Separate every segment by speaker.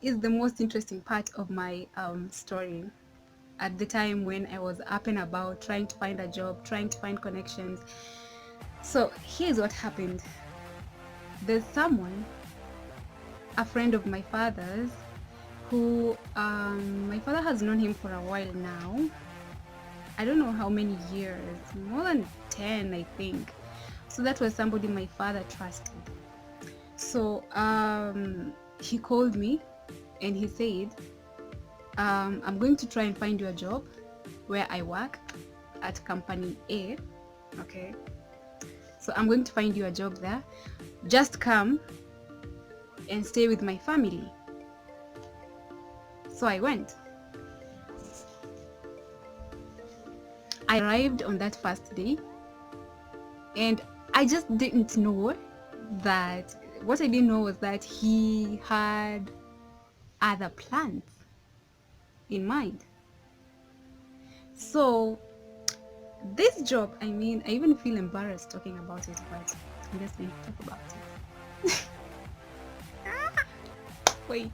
Speaker 1: is the most interesting part of my story. At the time when I was up and about trying to find a job, trying to find connections. So here's what happened. There's someone, a friend of my father's, who my father has known him for a while now. I don't know how many years, more than 10 I think. So that was somebody my father trusted. So he called me and he said, I'm going to try and find you a job where I work at company A. Okay, so I'm going to find you a job there. Just come and stay with my family. So I went. I arrived on that first day, and I just didn't know that, what I didn't know was that he had other plans in mind. So this job, I mean, I even feel embarrassed talking about it, but I'm just going to talk about it. Wait.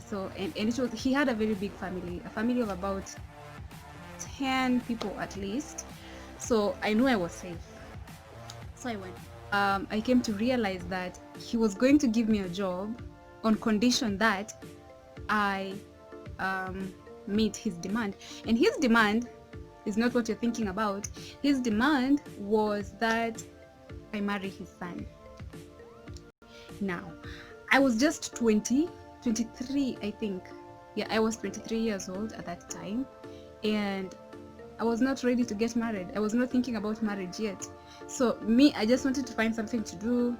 Speaker 1: So and it was, he had a very big family, a family of about 10 people at least. So I knew I was safe. So I went. I came to realize that he was going to give me a job on condition that I meet his demand. And his demand is not what you're thinking about. His demand was that I marry his son. Now, I was just 23, I think. Yeah, I was 23 years old at that time, and I was not ready to get married. I was not thinking about marriage yet. So me, I just wanted to find something to do,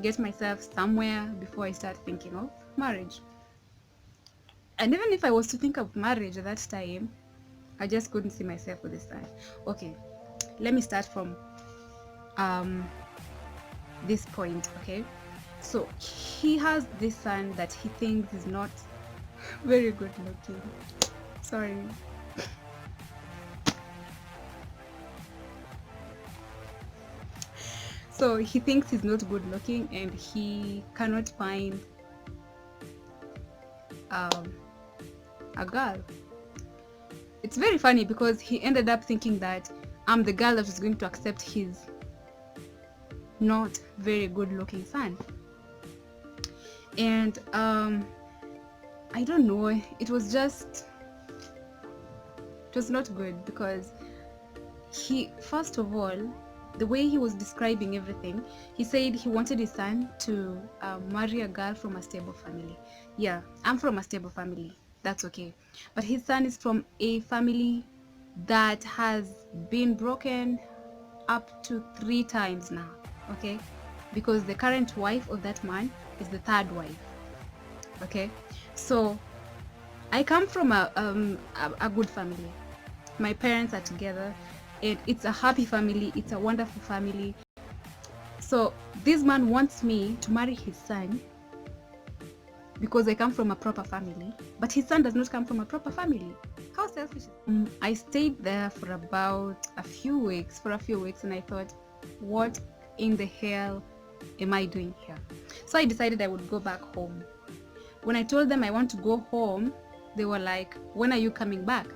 Speaker 1: get myself somewhere before I start thinking of marriage. And even if I was to think of marriage at that time, I just couldn't see myself with this guy. Okay, let me start from this point. Okay, so he has this son that he thinks is not very good looking. Sorry. So he thinks he's not good looking, and he cannot find a girl. It's very funny because he ended up thinking that I'm the girl that is going to accept his not very good looking son. And I don't know, it was not good, because he, first of all, the way he was describing everything, he said he wanted his son to marry a girl from a stable family. Yeah, I'm from a stable family, that's okay, but his son is from a family that has been broken up to 3 times now. Okay, because the current wife of that man is the 3rd wife. Okay, so I come from a good family. My parents are together, and it's a happy family, it's a wonderful family. So this man wants me to marry his son because I come from a proper family, but his son does not come from a proper family. How selfish. I stayed there for about a few weeks, and I thought, what in the hell am I doing here? So I decided I would go back home. When I told them I want to go home, they were like, when are you coming back?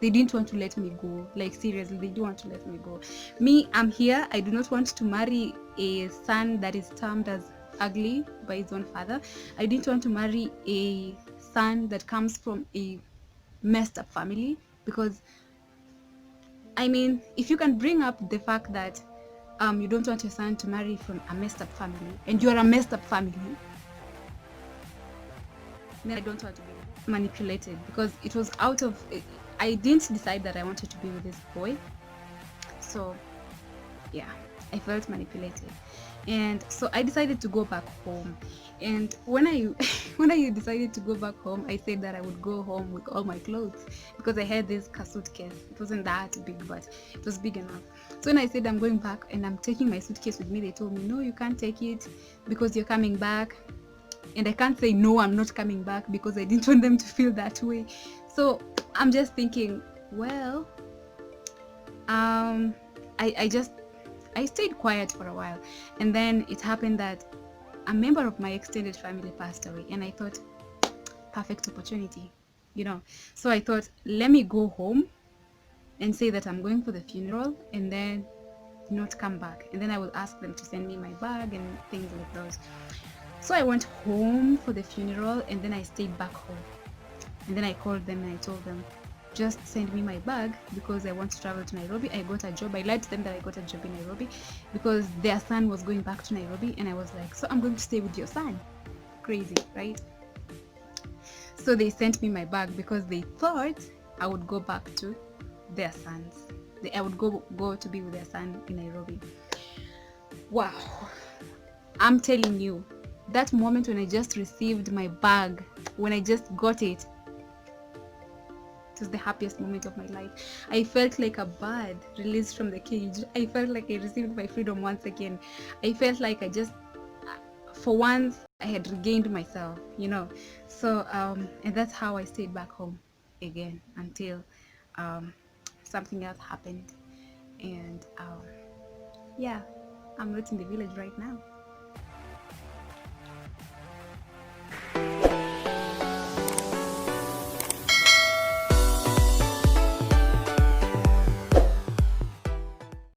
Speaker 1: They didn't want to let me go. Like, seriously, they didn't want to let me go. Me, I'm here. I do not want to marry a son that is termed as ugly by his own father. I didn't want to marry a son that comes from a messed up family, because I mean, if you can bring up the fact that you don't want your son to marry from a messed up family, and you're a messed up family, then I don't want to be manipulated, because it was out of, I didn't decide that I wanted to be with this boy. So yeah, I felt manipulated, and so I decided to go back home. And when I decided to go back home, I said that I would go home with all my clothes, because I had this suitcase. It wasn't that big, but it was big enough. So when I said I'm going back and I'm taking my suitcase with me, they told me, no, you can't take it because you're coming back. And I can't say no, I'm not coming back, because I didn't want them to feel that way. So I'm just thinking, well, I stayed quiet for a while, and then it happened that a member of my extended family passed away, and I thought, perfect opportunity, you know. So I thought, let me go home and say that I'm going for the funeral, and then not come back, and then I will ask them to send me my bag and things like those. So I went home for the funeral, and then I stayed back home, and then I called them and I told them, just send me my bag because I want to travel to Nairobi. I got a job. I lied to them that I got a job in Nairobi because their son was going back to Nairobi, and I was like, so I'm going to stay with your son. Crazy, right? So they sent me my bag because they thought I would go back to their sons. I would go to be with their son in Nairobi. Wow. I'm telling you, that moment when I just received my bag, when I just got it, it was the happiest moment of my life. I felt like a bird released from the cage. I felt like I received my freedom once again. I felt like I just, for once, I had regained myself, you know. So, and that's how I stayed back home again until something else happened. And yeah, I'm not in the village right now.